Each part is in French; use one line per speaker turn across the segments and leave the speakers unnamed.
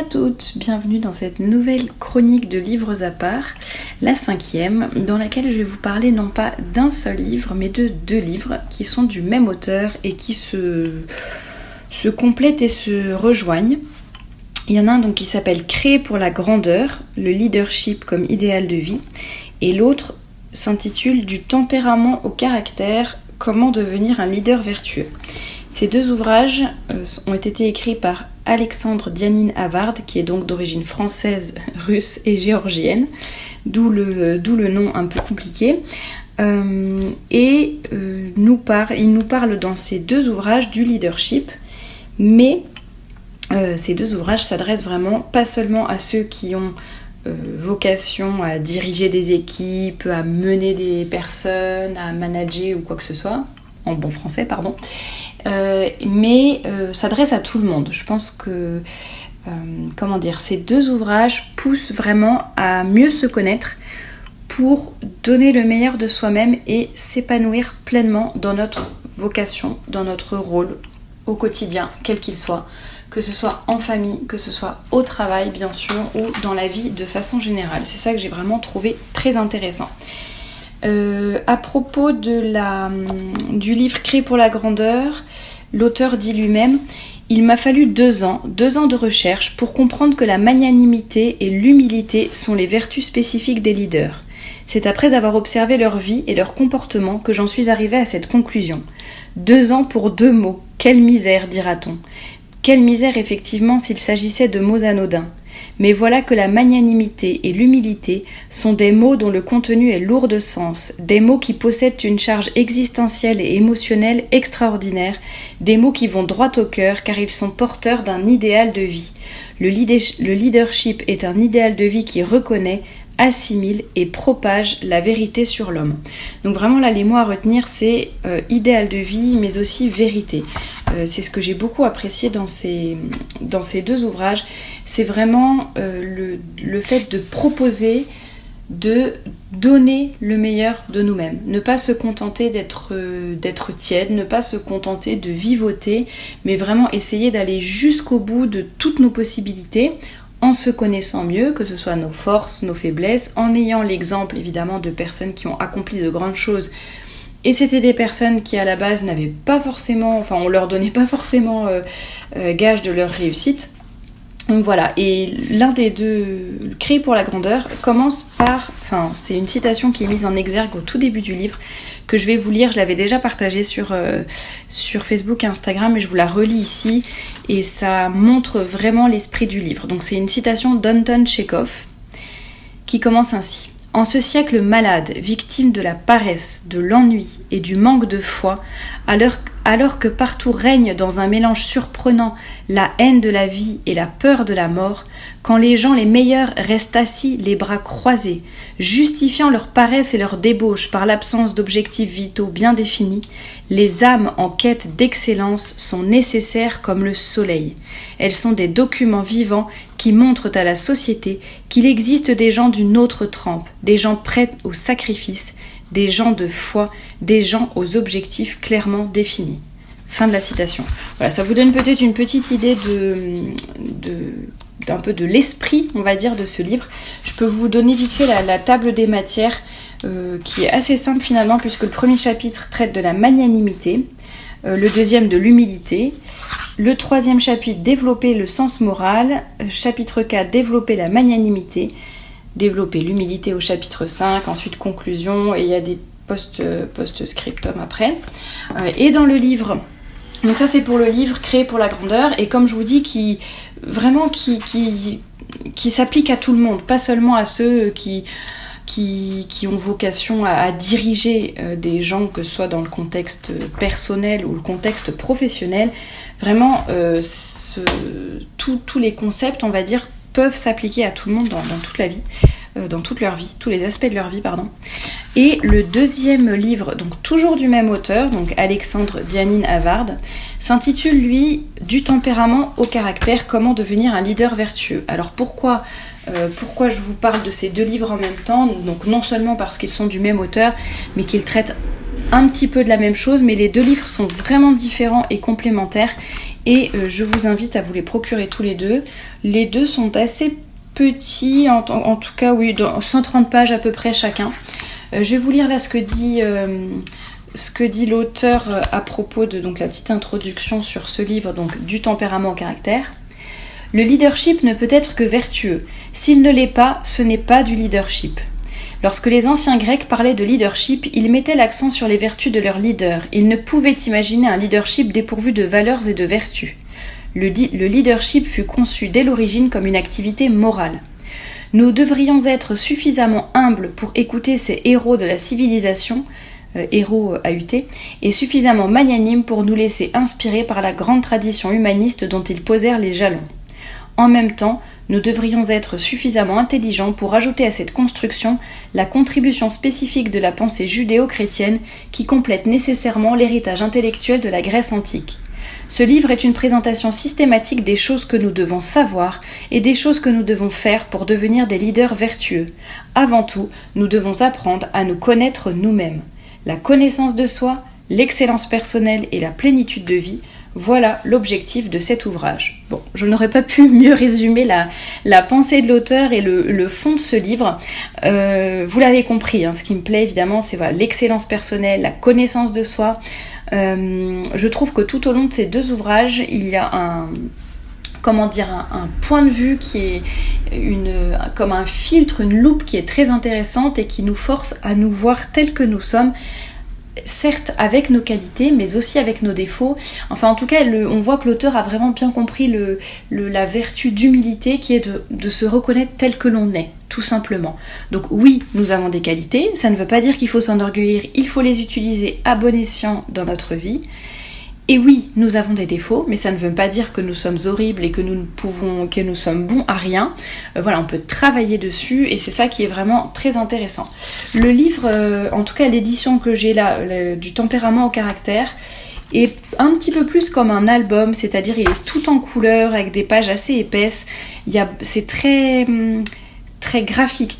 toutes, bienvenue dans cette nouvelle chronique de livres à part, la 5e, dans laquelle je vais vous parler non pas d'un seul livre, mais de 2 livres qui sont du même auteur et qui se complètent et se rejoignent. Il y en a un donc qui s'appelle « Créer pour la grandeur, le leadership comme idéal de vie » et l'autre s'intitule « Du tempérament au caractère, comment devenir un leader vertueux ». Ces 2 ouvrages ont été écrits par Alexandre Dianine Havard, qui est donc d'origine française, russe et géorgienne, d'où le nom un peu compliqué. Il nous parle dans ces 2 ouvrages du leadership, mais ces 2 ouvrages s'adressent vraiment pas seulement à ceux qui ont vocation à diriger des équipes, à mener des personnes, à manager ou quoi que ce soit, en bon français, pardon, mais s'adresse à tout le monde. Je pense que ces 2 ouvrages poussent vraiment à mieux se connaître pour donner le meilleur de soi-même et s'épanouir pleinement dans notre vocation, dans notre rôle au quotidien, quel qu'il soit, que ce soit en famille, que ce soit au travail bien sûr, ou dans la vie de façon générale. C'est ça que j'ai vraiment trouvé très intéressant. À propos du livre Créer pour la grandeur, l'auteur dit lui-même « Il m'a fallu 2 ans de recherche pour comprendre que la magnanimité et l'humilité sont les vertus spécifiques des leaders. C'est après avoir observé leur vie et leur comportement que j'en suis arrivée à cette conclusion. 2 ans pour 2 mots, quelle misère, dira-t-on. Quelle misère effectivement s'il s'agissait de mots anodins. Mais voilà que la magnanimité et l'humilité sont des mots dont le contenu est lourd de sens, des mots qui possèdent une charge existentielle et émotionnelle extraordinaire, des mots qui vont droit au cœur car ils sont porteurs d'un idéal de vie. Le leadership est un idéal de vie qui reconnaît, assimile et propage la vérité sur l'homme. » Donc vraiment là les mots à retenir c'est idéal de vie mais aussi vérité. C'est ce que j'ai beaucoup apprécié dans ces 2 ouvrages. C'est vraiment le fait de proposer, de donner le meilleur de nous-mêmes. Ne pas se contenter d'être tiède, ne pas se contenter de vivoter, mais vraiment essayer d'aller jusqu'au bout de toutes nos possibilités, en se connaissant mieux, que ce soit nos forces, nos faiblesses, en ayant l'exemple évidemment de personnes qui ont accompli de grandes choses. Et c'était des personnes qui à la base n'avaient pas forcément, on leur donnait pas forcément gage de leur réussite. Donc voilà, et l'un des 2, Créer pour la grandeur, commence par, c'est une citation qui est mise en exergue au tout début du livre, que je vais vous lire, je l'avais déjà partagée sur Facebook et Instagram, mais je vous la relis ici, et ça montre vraiment l'esprit du livre. Donc c'est une citation d'Anton Tchekhov, qui commence ainsi. En ce siècle malade, victime de la paresse, de l'ennui et du manque de foi, alors que partout règne dans un mélange surprenant la haine de la vie et la peur de la mort, quand les gens les meilleurs restent assis les bras croisés, justifiant leur paresse et leur débauche par l'absence d'objectifs vitaux bien définis, les âmes en quête d'excellence sont nécessaires comme le soleil. Elles sont des documents vivants qui montrent à la société qu'il existe des gens d'une autre trempe, des gens prêts au sacrifice, des gens de foi, des gens aux objectifs clairement définis. Fin de la citation. Voilà, ça vous donne peut-être une petite idée d'un peu de l'esprit, on va dire, de ce livre. Je peux vous donner vite fait la table des matières, qui est assez simple finalement, puisque le premier chapitre traite de la magnanimité, le deuxième de l'humilité, le 3e chapitre, développer le sens moral, chapitre 4, développer la magnanimité, développer l'humilité au chapitre 5, ensuite conclusion, et il y a des post-scriptum après. Et dans le livre, donc ça c'est pour le livre Créer pour la grandeur, et comme je vous dis, qui s'applique à tout le monde, pas seulement à ceux qui ont vocation à diriger des gens, que ce soit dans le contexte personnel ou le contexte professionnel. Vraiment, tous les concepts, on va dire, peuvent s'appliquer à tout le monde dans toute la vie, dans toute leur vie, tous les aspects de leur vie, pardon. Et le 2e livre, donc toujours du même auteur, donc Alexandre Dianine Havard, s'intitule lui « Du tempérament au caractère, comment devenir un leader vertueux ». Alors pourquoi je vous parle de ces 2 livres en même temps? Donc non seulement parce qu'ils sont du même auteur, mais qu'ils traitent un petit peu de la même chose, mais les 2 livres sont vraiment différents et complémentaires. et je vous invite à vous les procurer tous les deux. Les deux sont assez petits, en tout cas oui, 130 pages à peu près chacun. Je vais vous lire là ce que dit l'auteur à propos de donc, la petite introduction sur ce livre, donc du tempérament au caractère. Le leadership ne peut être que vertueux. S'il ne l'est pas, ce n'est pas du leadership. Lorsque les anciens Grecs parlaient de leadership, ils mettaient l'accent sur les vertus de leur leader. Ils ne pouvaient imaginer un leadership dépourvu de valeurs et de vertus. Le leadership fut conçu dès l'origine comme une activité morale. Nous devrions être suffisamment humbles pour écouter ces héros de la civilisation, héros AUT, et suffisamment magnanimes pour nous laisser inspirer par la grande tradition humaniste dont ils posèrent les jalons. En même temps, nous devrions être suffisamment intelligents pour ajouter à cette construction la contribution spécifique de la pensée judéo-chrétienne qui complète nécessairement l'héritage intellectuel de la Grèce antique. Ce livre est une présentation systématique des choses que nous devons savoir et des choses que nous devons faire pour devenir des leaders vertueux. Avant tout, nous devons apprendre à nous connaître nous-mêmes. La connaissance de soi, l'excellence personnelle et la plénitude de vie, voilà l'objectif de cet ouvrage. Bon, je n'aurais pas pu mieux résumer la pensée de l'auteur et le fond de ce livre. Vous l'avez compris, hein, ce qui me plaît évidemment, c'est voilà, l'excellence personnelle, la connaissance de soi. Je trouve que tout au long de ces deux ouvrages, il y a un point de vue qui est comme un filtre, une loupe qui est très intéressante et qui nous force à nous voir tels que nous sommes, certes avec nos qualités, mais aussi avec nos défauts. Enfin, en tout cas, on voit que l'auteur a vraiment bien compris la vertu d'humilité qui est de se reconnaître tel que l'on est, tout simplement. Donc oui, nous avons des qualités, ça ne veut pas dire qu'il faut s'enorgueillir, il faut les utiliser à bon escient dans notre vie. Et oui, nous avons des défauts, mais ça ne veut pas dire que nous sommes horribles et que nous sommes bons à rien. Voilà, on peut travailler dessus et c'est ça qui est vraiment très intéressant. Le livre, en tout cas l'édition que j'ai là, du tempérament au caractère, est un petit peu plus comme un album, c'est-à-dire il est tout en couleur avec des pages assez épaisses. C'est très graphique,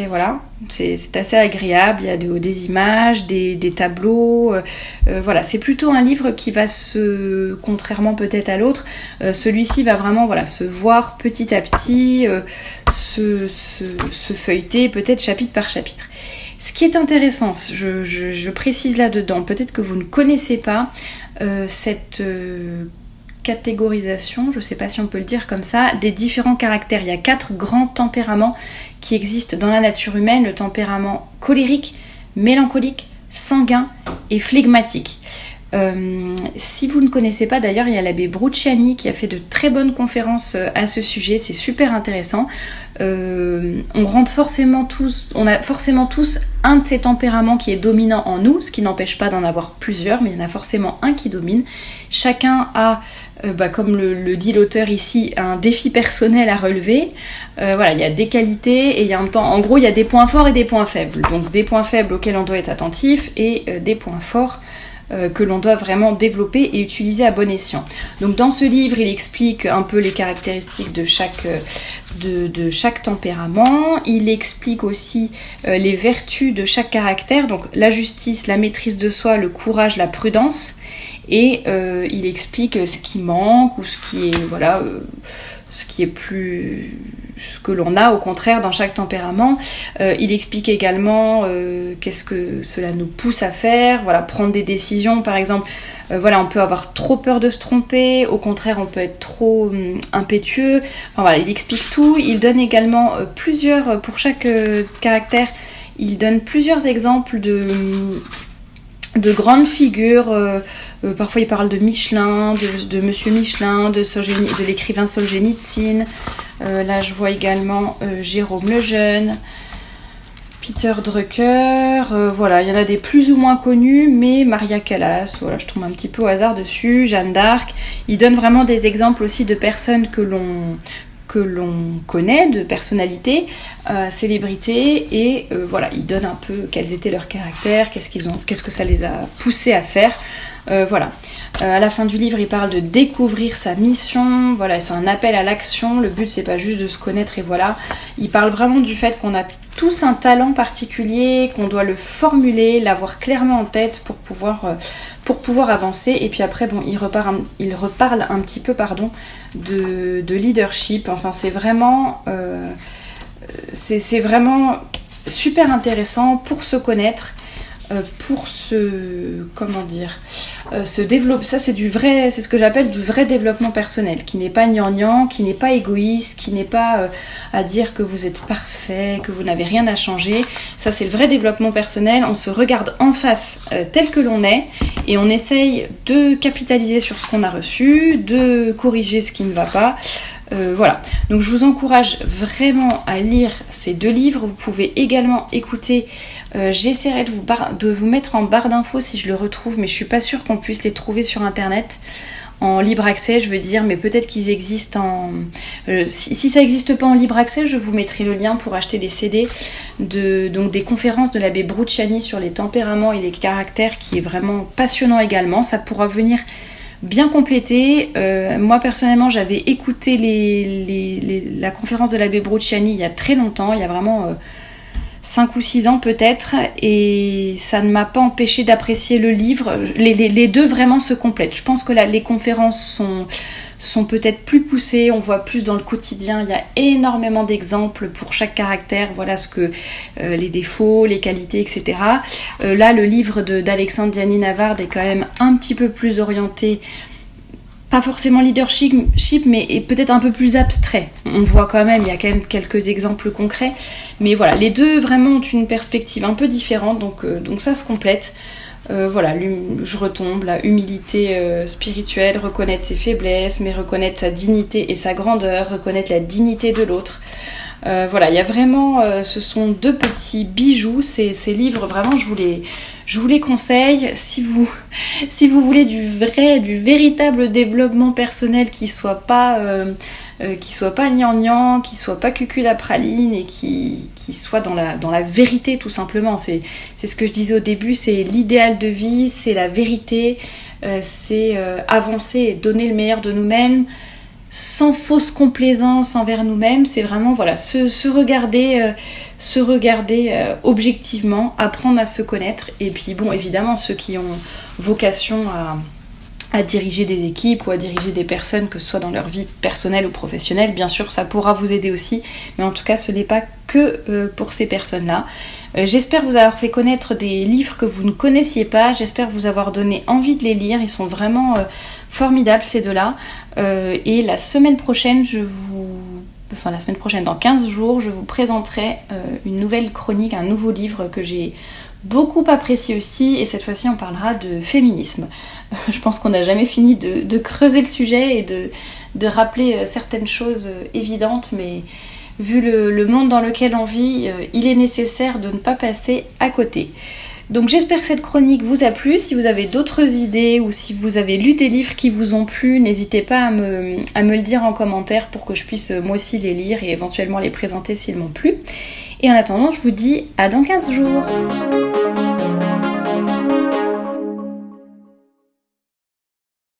voilà, c'est assez agréable, il y a des images, des tableaux, voilà, c'est plutôt un livre qui va contrairement peut-être à l'autre, celui-ci va vraiment se voir petit à petit, se feuilleter peut-être chapitre par chapitre. Ce qui est intéressant, je précise là-dedans, peut-être que vous ne connaissez pas cette catégorisation, je ne sais pas si on peut le dire comme ça, des différents caractères. Il y a 4 grands tempéraments qui existent dans la nature humaine, le tempérament colérique, mélancolique, sanguin et flegmatique. Si vous ne connaissez pas, d'ailleurs, il y a l'abbé Bruciani qui a fait de très bonnes conférences à ce sujet, c'est super intéressant. On a forcément tous un de ces tempéraments qui est dominant en nous, ce qui n'empêche pas d'en avoir plusieurs, mais il y en a forcément un qui domine. Chacun a, comme le dit l'auteur ici, un défi personnel à relever. Voilà, il y a des qualités et il y a en même temps, en gros, il y a des points forts et des points faibles. Donc des points faibles auxquels on doit être attentif et des points forts que l'on doit vraiment développer et utiliser à bon escient. Donc dans ce livre, il explique un peu les caractéristiques de chaque tempérament. Il explique aussi les vertus de chaque caractère, donc la justice, la maîtrise de soi, le courage, la prudence. Et il explique ce qui manque ou ce que l'on a au contraire dans chaque tempérament. Il explique également qu'est-ce que cela nous pousse à faire, prendre des décisions par exemple. On peut avoir trop peur de se tromper, au contraire on peut être trop impétueux. Il explique tout. Il donne également pour chaque caractère, il donne plusieurs exemples de grandes figures. Parfois il parle de Michelin, de Monsieur Michelin, de l'écrivain Solzhenitsyn. Là je vois également Jérôme Lejeune, Peter Drucker, il y en a des plus ou moins connus, mais Maria Callas, je tombe un petit peu au hasard dessus, Jeanne d'Arc. Il donne vraiment des exemples aussi de personnes que l'on connaît, de personnalités, célébrités, et il donne un peu quels étaient leurs caractères, qu'est-ce que ça les a poussés à faire. À la fin du livre, il parle de découvrir sa mission. C'est un appel à l'action. Le but, c'est pas juste de se connaître et voilà. Il parle vraiment du fait qu'on a tous un talent particulier, qu'on doit le formuler, l'avoir clairement en tête pour pouvoir avancer. Et puis après, bon, il reparle un petit peu, de leadership. Enfin, c'est vraiment super intéressant pour se connaître, pour se développer. Ça, c'est ce que j'appelle du vrai développement personnel, qui n'est pas gnangnan, qui n'est pas égoïste, qui n'est pas à dire que vous êtes parfait, que vous n'avez rien à changer. Ça, c'est le vrai développement personnel. On se regarde en face tel que l'on est et on essaye de capitaliser sur ce qu'on a reçu, de corriger ce qui ne va pas. Voilà, donc je vous encourage vraiment à lire ces 2 livres. Vous pouvez également écouter, j'essaierai de vous mettre en barre d'infos si je le retrouve, mais je suis pas sûre qu'on puisse les trouver sur internet en libre accès, je veux dire, mais peut-être qu'ils existent si ça n'existe pas en libre accès, je vous mettrai le lien pour acheter des CD donc des conférences de l'abbé Bruciani sur les tempéraments et les caractères, qui est vraiment passionnant également. Ça pourra venir bien complété. Moi personnellement, j'avais écouté la conférence de l'abbé Bruciani il y a très longtemps, il y a vraiment 5 ou 6 ans peut-être, et ça ne m'a pas empêché d'apprécier le livre. Les 2 vraiment se complètent. Je pense que les conférences sont peut-être plus poussées, on voit plus dans le quotidien, il y a énormément d'exemples pour chaque caractère, voilà ce que les défauts, les qualités, etc. Là, le livre d'Alexandre Diani Navarre est quand même un petit peu plus orienté, pas forcément leadership, mais peut-être un peu plus abstrait. On voit quand même, il y a quand même quelques exemples concrets, mais voilà, les 2 vraiment ont une perspective un peu différente, donc ça se complète. Voilà, je retombe, la humilité spirituelle, reconnaître ses faiblesses, mais reconnaître sa dignité et sa grandeur, reconnaître la dignité de l'autre. Voilà, il y a vraiment, ce sont 2 petits bijoux, ces livres, vraiment, je vous les conseille. Si vous voulez du véritable développement personnel qui soit pas gnangnan, qui soit pas cucul à praline, et qui soit dans la vérité tout simplement. C'est ce que je disais au début, c'est l'idéal de vie, c'est la vérité, c'est avancer et donner le meilleur de nous-mêmes, sans fausse complaisance envers nous-mêmes. C'est vraiment se regarder objectivement, apprendre à se connaître. Et puis bon, évidemment, ceux qui ont vocation à diriger des équipes ou à diriger des personnes, que ce soit dans leur vie personnelle ou professionnelle, bien sûr ça pourra vous aider aussi, mais en tout cas ce n'est pas que pour ces personnes-là. J'espère vous avoir fait connaître des livres que vous ne connaissiez pas, j'espère vous avoir donné envie de les lire, ils sont vraiment formidables ces 2-là. Et la semaine prochaine, dans 15 jours, je vous présenterai une nouvelle chronique, un nouveau livre que j'ai beaucoup apprécié aussi, et cette fois-ci on parlera de féminisme. Je pense qu'on n'a jamais fini de creuser le sujet et de rappeler certaines choses évidentes, mais vu le monde dans lequel on vit, il est nécessaire de ne pas passer à côté. Donc j'espère que cette chronique vous a plu. Si vous avez d'autres idées ou si vous avez lu des livres qui vous ont plu, n'hésitez pas à me le dire en commentaire pour que je puisse moi aussi les lire et éventuellement les présenter s'ils m'ont plu. Et en attendant, je vous dis à dans 15 jours.